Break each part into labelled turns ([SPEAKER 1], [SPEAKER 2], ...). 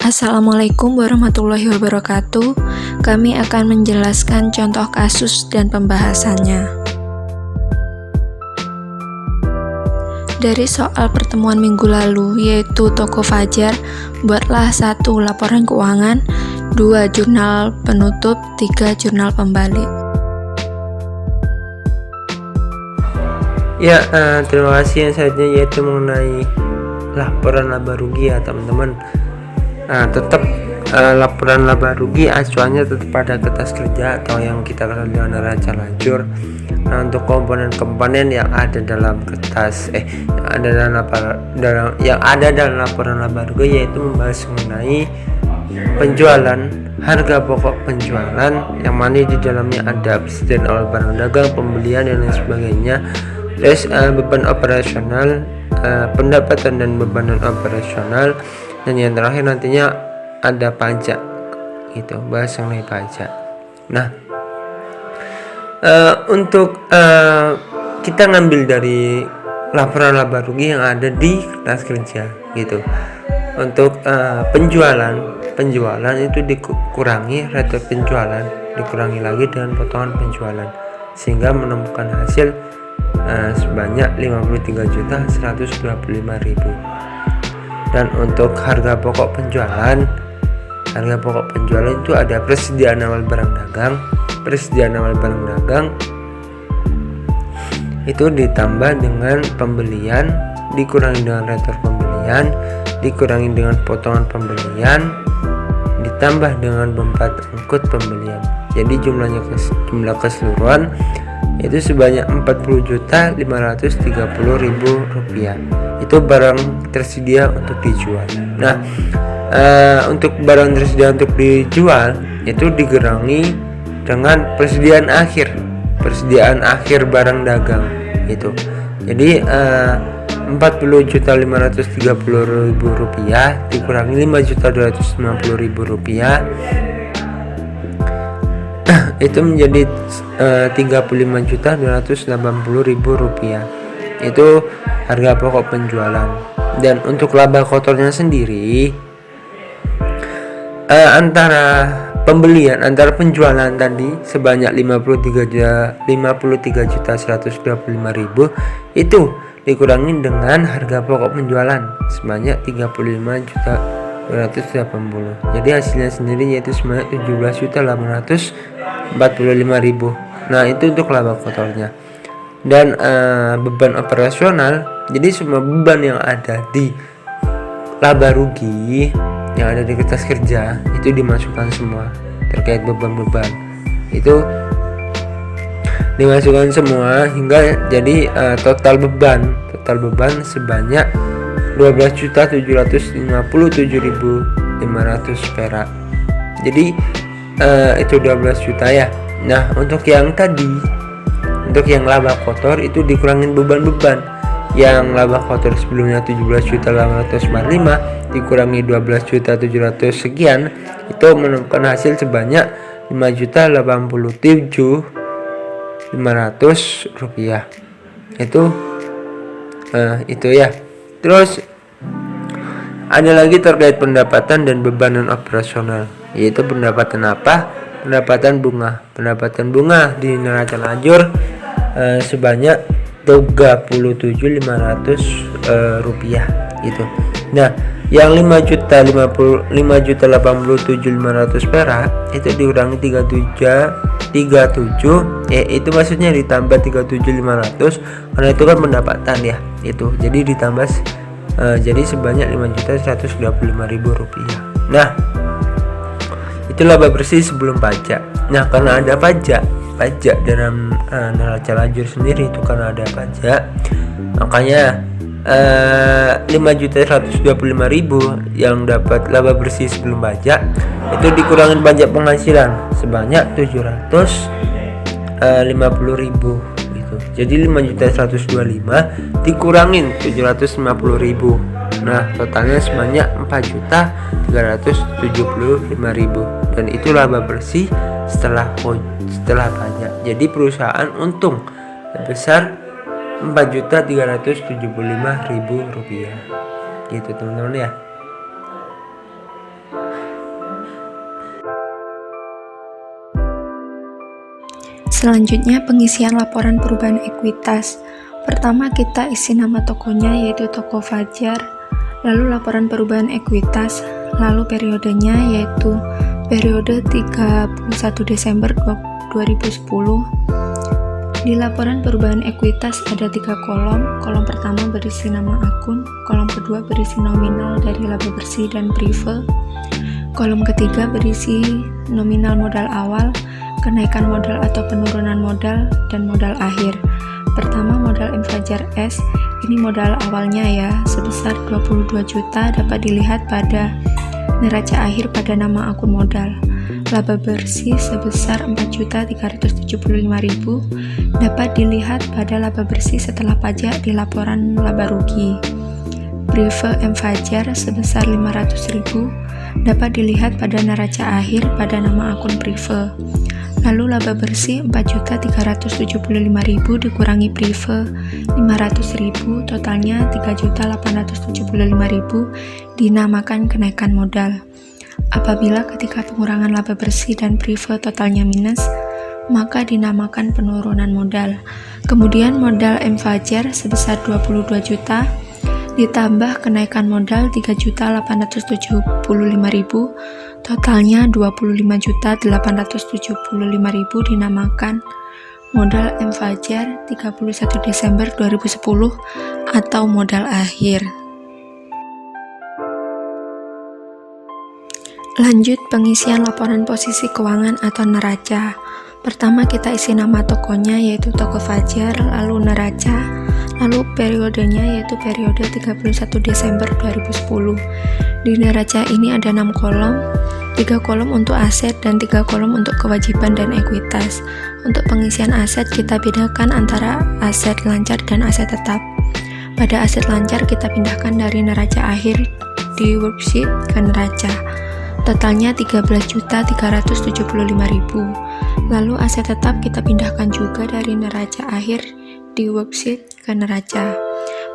[SPEAKER 1] Assalamualaikum warahmatullahi wabarakatuh. Kami akan menjelaskan contoh kasus dan pembahasannya. Dari soal pertemuan minggu lalu, yaitu toko Fajar, buatlah 1 laporan keuangan, 2 jurnal penutup, 3 jurnal pembalik.
[SPEAKER 2] Ya, terima kasih. Yang selanjutnya yaitu mengenai laporan laba rugi ya teman-teman. Tetap laporan laba rugi acuannya tetap pada kertas kerja atau yang kita kenal dengan neraca lajur. Untuk komponen-komponen yang ada dalam kertas yang ada dalam laporan laba rugi yaitu membahas mengenai penjualan, harga pokok penjualan, yang mana di dalamnya ada presiden awal barang dagang, pembelian dan lain sebagainya. Terus beban operasional, pendapatan dan beban operasional, dan yang terakhir nantinya ada pajak, gitu, bahas mengenai pajak. Nah, untuk kita ngambil dari laporan laba rugi yang ada di kertas kerja, gitu. Untuk penjualan itu dikurangi rate penjualan, dikurangi lagi dengan potongan penjualan, sehingga menemukan hasil sebanyak 53.125.000. Dan untuk harga pokok penjualan itu ada persediaan awal barang dagang. Persediaan awal barang dagang itu ditambah dengan pembelian, dikurangi dengan retur pembelian, dikurangi dengan potongan pembelian, ditambah dengan bempat angkut pembelian. Jadi jumlah keseluruhan itu sebanyak 40.530.000 rupiah. Itu barang tersedia untuk dijual. Nah, untuk barang tersedia untuk dijual itu digerangi dengan persediaan akhir barang dagang itu. Jadi 40.530.000 rupiah dikurangi 5.290.000 rupiah itu menjadi 35.280.000 rupiah. Itu harga pokok penjualan. Dan untuk laba kotornya sendiri, antara penjualan tadi sebanyak 53.125.000 itu dikurangi dengan harga pokok penjualan sebanyak 35.280. Jadi hasilnya sendiri yaitu sebanyak 17.845.000. Nah, itu untuk laba kotornya. Dan beban operasional, jadi semua beban yang ada di laba rugi yang ada di kertas kerja itu dimasukkan semua. Terkait beban-beban itu dimasukkan semua hingga jadi total beban sebanyak 12.757.500 perak. Jadi itu 12 juta ya. Nah, untuk yang laba kotor itu dikurangin beban-beban. Yang laba kotor sebelumnya 17.845 dikurangi 12.700 sekian, itu menemukan hasil sebanyak 5.087.500 rupiah. Itu ya. Terus ada lagi terkait pendapatan dan bebanan operasional, yaitu pendapatan apa? Pendapatan bunga di neraca lajur sebanyak 37.500 rupiah gitu. Nah, yang 5.087.500 perak itu dikurangi 37 itu maksudnya ditambah 37.500 karena itu kan pendapatan ya, itu jadi ditambah jadi sebanyak 5.125.000 rupiah. Nah, itu laba bersih sebelum pajak. Nah, karena ada pajak dalam neraca lajur sendiri itu, karena ada pajak, makanya 5.125.000 yang dapat laba bersih sebelum pajak itu dikurangin pajak penghasilan sebanyak 750.000 gitu. Jadi 5.125 dikurangin 750.000. Nah, totalnya sebanyak 4.375.000, dan itu laba bersih setelah pajak. Jadi perusahaan untung sebesar 4.375.000 rupiah gitu teman-teman ya.
[SPEAKER 1] Selanjutnya pengisian laporan perubahan ekuitas. Pertama kita isi nama tokonya yaitu Toko Fajar, lalu laporan perubahan ekuitas, lalu periodenya yaitu periode 31 Desember 2010. Di laporan perubahan ekuitas ada 3 kolom. Kolom pertama berisi nama akun, kolom kedua berisi nominal dari laba bersih dan prive, kolom ketiga berisi nominal modal awal, kenaikan modal atau penurunan modal, dan modal akhir. Pertama modal M Fajar S, ini modal awalnya ya, sebesar 22 juta dapat dilihat pada neraca akhir pada nama akun modal. Laba bersih sebesar 4.375.000 dapat dilihat pada laba bersih setelah pajak di laporan laba rugi. Prive M Fajar sebesar 500.000 dapat dilihat pada neraca akhir pada nama akun prive. Lalu laba bersih 4.375.000 dikurangi prive 500.000, totalnya 3.875.000 dinamakan kenaikan modal. Apabila ketika pengurangan laba bersih dan prive totalnya minus, maka dinamakan penurunan modal. Kemudian modal M Fajar sebesar 22 juta ditambah kenaikan modal 3.875.000, totalnya 25.875.000 dinamakan modal M Fajar 31 Desember 2010 atau modal akhir. Lanjut pengisian laporan posisi keuangan atau neraca. Pertama kita isi nama tokonya yaitu Toko Fajar, lalu neraca, lalu periodenya yaitu periode 31 Desember 2010. Di neraca ini ada 6 kolom, 3 kolom untuk aset dan 3 kolom untuk kewajiban dan ekuitas. Untuk pengisian aset kita bedakan antara aset lancar dan aset tetap. Pada aset lancar kita pindahkan dari neraca akhir di worksheet ke neraca. Totalnya 13.375.000. Lalu aset tetap kita pindahkan juga dari neraca akhir di worksheet ke neraca.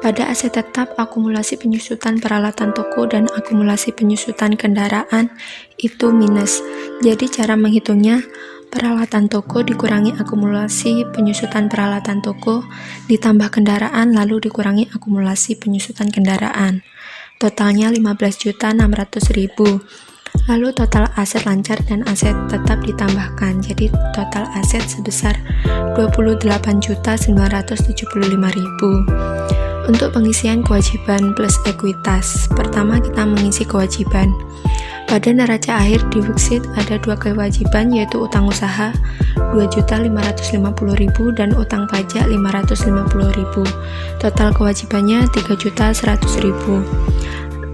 [SPEAKER 1] Pada aset tetap, akumulasi penyusutan peralatan toko dan akumulasi penyusutan kendaraan itu minus. Jadi cara menghitungnya, peralatan toko dikurangi akumulasi penyusutan peralatan toko ditambah kendaraan lalu dikurangi akumulasi penyusutan kendaraan. Totalnya 15.600.000. Lalu total aset lancar dan aset tetap ditambahkan, jadi total aset sebesar 28.975.000. Untuk pengisian kewajiban plus ekuitas, pertama kita mengisi kewajiban. Pada neraca akhir di worksheet ada 2 kewajiban yaitu utang usaha 2.550.000 dan utang pajak 550.000. Total kewajibannya 3.100.000.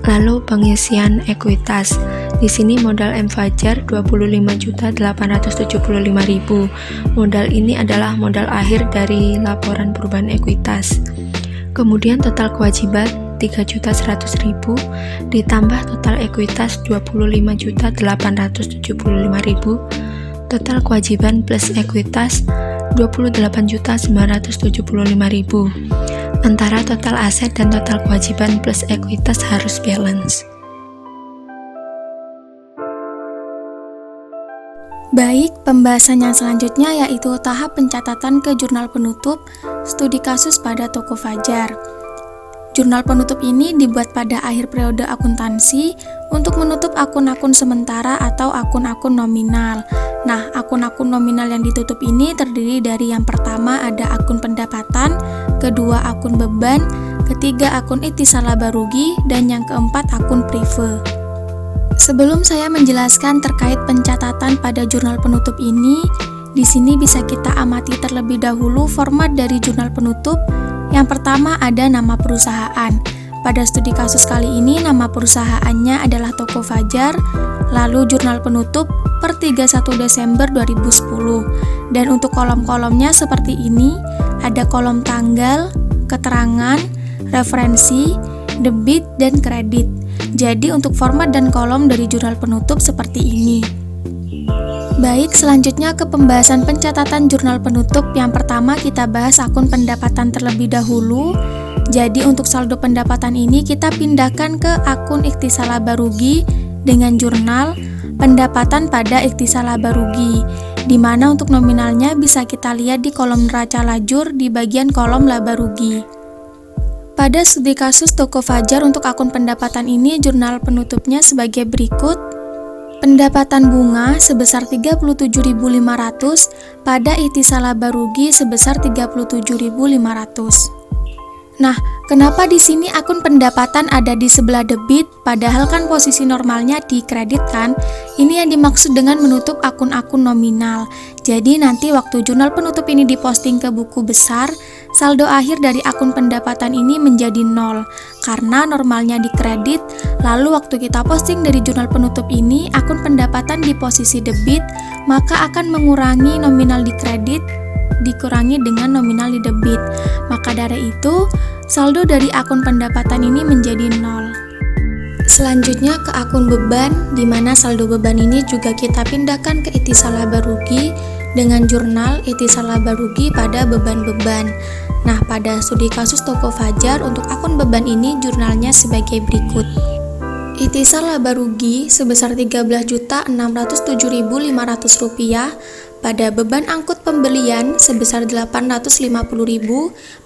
[SPEAKER 1] Lalu pengisian ekuitas. Di sini modal M Fajar 25.875.000. Modal ini adalah modal akhir dari laporan perubahan ekuitas. Kemudian total kewajiban 3.100.000 ditambah total ekuitas 25.875.000. Total kewajiban plus ekuitas 28.975.000. Antara total aset dan total kewajiban plus ekuitas harus balance.
[SPEAKER 3] Baik, pembahasan yang selanjutnya yaitu tahap pencatatan ke jurnal penutup studi kasus pada Toko Fajar. Jurnal penutup ini dibuat pada akhir periode akuntansi untuk menutup akun-akun sementara atau akun-akun nominal. Nah, akun-akun nominal yang ditutup ini terdiri dari yang pertama ada akun pendapatan, kedua akun beban, ketiga akun ikhtisar laba rugi, dan yang keempat akun prive. Sebelum saya menjelaskan terkait pencatatan pada jurnal penutup ini, di sini bisa kita amati terlebih dahulu format dari jurnal penutup. Yang pertama ada nama perusahaan. Pada studi kasus kali ini nama perusahaannya adalah Toko Fajar, lalu jurnal penutup per 31 Desember 2010. Dan untuk kolom-kolomnya seperti ini, ada kolom tanggal, keterangan, referensi, debit, dan kredit. Jadi untuk format dan kolom dari jurnal penutup seperti ini. Baik, selanjutnya ke pembahasan pencatatan jurnal penutup. Yang pertama kita bahas akun pendapatan terlebih dahulu. Jadi untuk saldo pendapatan ini kita pindahkan ke akun ikhtisar laba rugi dengan jurnal pendapatan pada ikhtisar laba rugi. di mana untuk nominalnya bisa kita lihat di kolom neraca lajur di bagian kolom laba rugi. Pada studi kasus Toko Fajar untuk akun pendapatan ini, jurnal penutupnya sebagai berikut. Pendapatan bunga sebesar 37.500 pada ikhtisar laba rugi sebesar 37.500. Nah, kenapa di sini akun pendapatan ada di sebelah debit, padahal kan posisi normalnya di kredit kan? Ini yang dimaksud dengan menutup akun-akun nominal. Jadi nanti waktu jurnal penutup ini diposting ke buku besar, saldo akhir dari akun pendapatan ini menjadi 0, karena normalnya di kredit. Lalu waktu kita posting dari jurnal penutup ini, akun pendapatan di posisi debit, maka akan mengurangi nominal di kredit dikurangi dengan nominal di debit. Maka dari itu, saldo dari akun pendapatan ini menjadi 0. Selanjutnya ke akun beban, di mana saldo beban ini juga kita pindahkan ke ikhtisar laba rugi dengan jurnal ikhtisar laba rugi pada beban-beban. Nah, pada studi kasus Toko Fajar untuk akun beban ini jurnalnya sebagai berikut. Ikhtisar laba rugi sebesar Rp13.607.500 pada beban angkut pembelian sebesar Rp850.000,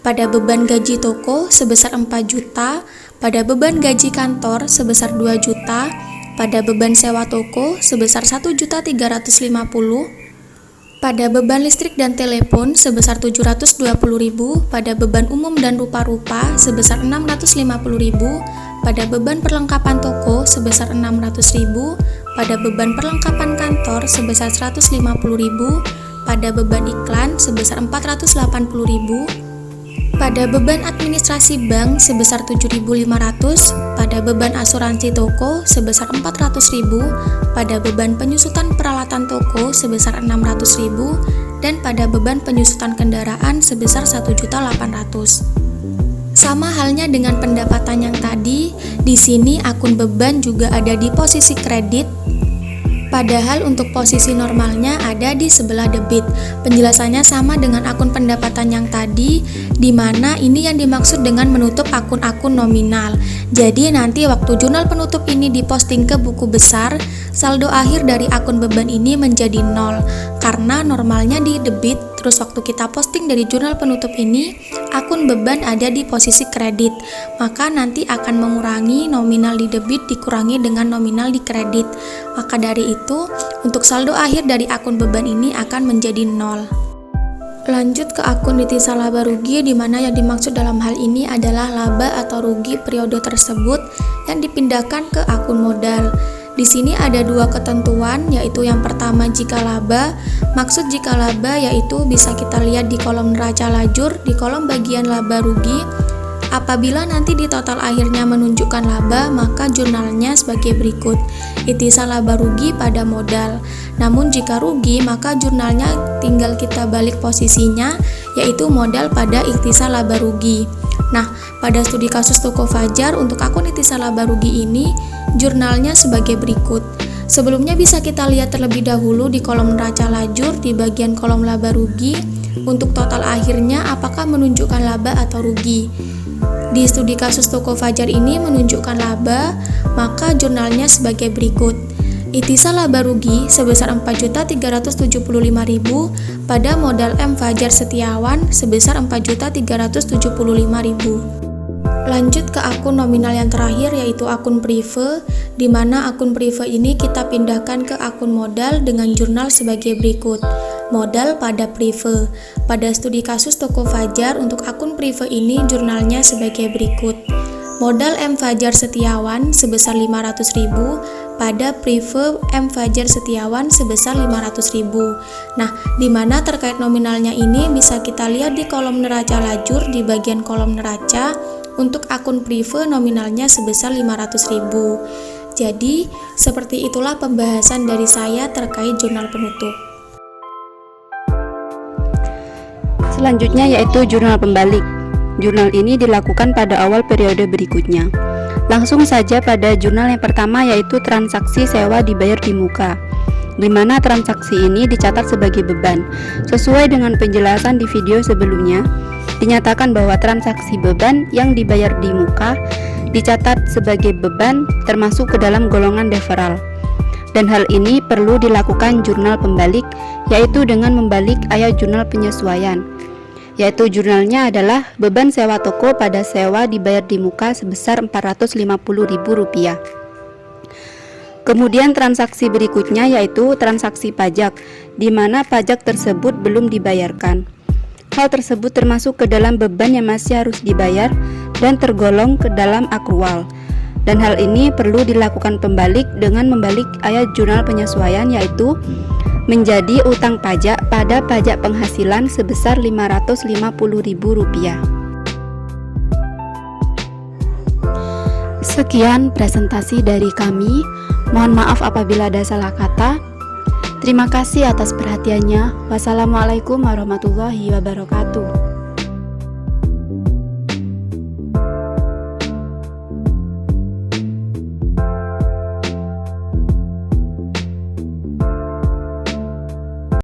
[SPEAKER 3] pada beban gaji toko sebesar Rp4 juta, pada beban gaji kantor sebesar Rp2 juta, pada beban sewa toko sebesar Rp1.350.000, pada beban listrik dan telepon sebesar Rp720.000, pada beban umum dan rupa-rupa sebesar Rp650.000, pada beban perlengkapan toko sebesar Rp600.000, pada beban perlengkapan kantor sebesar Rp150.000, pada beban iklan sebesar Rp480.000, pada beban administrasi bank sebesar Rp7.500, pada beban asuransi toko sebesar Rp400.000, pada beban penyusutan peralatan toko sebesar Rp600.000, dan pada beban penyusutan kendaraan sebesar Rp1.800.000. Sama halnya dengan pendapatan yang tadi, di sini akun beban juga ada di posisi kredit, padahal untuk posisi normalnya ada di sebelah debit. Penjelasannya sama dengan akun pendapatan yang tadi, di mana ini yang dimaksud dengan menutup akun-akun nominal. Jadi nanti waktu jurnal penutup ini diposting ke buku besar, saldo akhir dari akun beban ini menjadi 0, karena normalnya di debit. Terus waktu kita posting dari jurnal penutup ini, akun beban ada di posisi kredit, maka nanti akan mengurangi nominal di debit dikurangi dengan nominal di kredit. Maka dari itu, untuk saldo akhir dari akun beban ini akan menjadi 0. Lanjut ke akun ikhtisar laba rugi, di mana yang dimaksud dalam hal ini adalah laba atau rugi periode tersebut yang dipindahkan ke akun modal. Di sini ada dua ketentuan, yaitu yang pertama jika laba. Maksud jika laba yaitu bisa kita lihat di kolom neraca lajur di kolom bagian laba rugi. Apabila nanti di total akhirnya menunjukkan laba, maka jurnalnya sebagai berikut. Ikhtisar laba rugi pada modal. Namun jika rugi, maka jurnalnya tinggal kita balik posisinya, yaitu modal pada ikhtisar laba rugi. Nah, pada studi kasus Toko Fajar untuk akun ikhtisar laba rugi ini, jurnalnya sebagai berikut. Sebelumnya bisa kita lihat terlebih dahulu di kolom neraca lajur di bagian kolom laba rugi, untuk total akhirnya apakah menunjukkan laba atau rugi. Di studi kasus Toko Fajar ini menunjukkan laba, maka jurnalnya sebagai berikut. Ikhtisar laba rugi sebesar Rp4.375.000 pada modal M. Fajar Setiawan sebesar Rp4.375.000. Lanjut ke akun nominal yang terakhir, yaitu akun prive, di mana akun prive ini kita pindahkan ke akun modal dengan jurnal sebagai berikut. Modal pada prive. Pada studi kasus Toko Fajar untuk akun prive ini jurnalnya sebagai berikut. Modal M. Fajar Setiawan sebesar Rp500.000 pada prive M. Fajar Setiawan sebesar Rp500.000. Nah, di mana terkait nominalnya ini bisa kita lihat di kolom neraca lajur di bagian kolom neraca. Untuk akun prive nominalnya sebesar Rp500.000. Jadi, seperti itulah pembahasan dari saya terkait jurnal penutup.
[SPEAKER 4] Selanjutnya yaitu jurnal pembalik. Jurnal ini dilakukan pada awal periode berikutnya. Langsung saja pada jurnal yang pertama, yaitu transaksi sewa dibayar di muka, di mana transaksi ini dicatat sebagai beban. Sesuai dengan penjelasan di video sebelumnya, dinyatakan bahwa transaksi beban yang dibayar di muka dicatat sebagai beban termasuk ke dalam golongan deferral. Dan hal ini perlu dilakukan jurnal pembalik, yaitu dengan membalik ayat jurnal penyesuaian. Yaitu jurnalnya adalah beban sewa toko pada sewa dibayar di muka sebesar Rp450.000. Kemudian transaksi berikutnya yaitu transaksi pajak, di mana pajak tersebut belum dibayarkan. Hal tersebut termasuk ke dalam beban yang masih harus dibayar dan tergolong ke dalam akrual. Dan hal ini perlu dilakukan pembalik dengan membalik ayat jurnal penyesuaian, yaitu menjadi utang pajak pada pajak penghasilan sebesar Rp550.000. Sekian presentasi dari kami. Mohon maaf apabila ada salah kata. Terima kasih atas perhatiannya. Wassalamualaikum warahmatullahi wabarakatuh.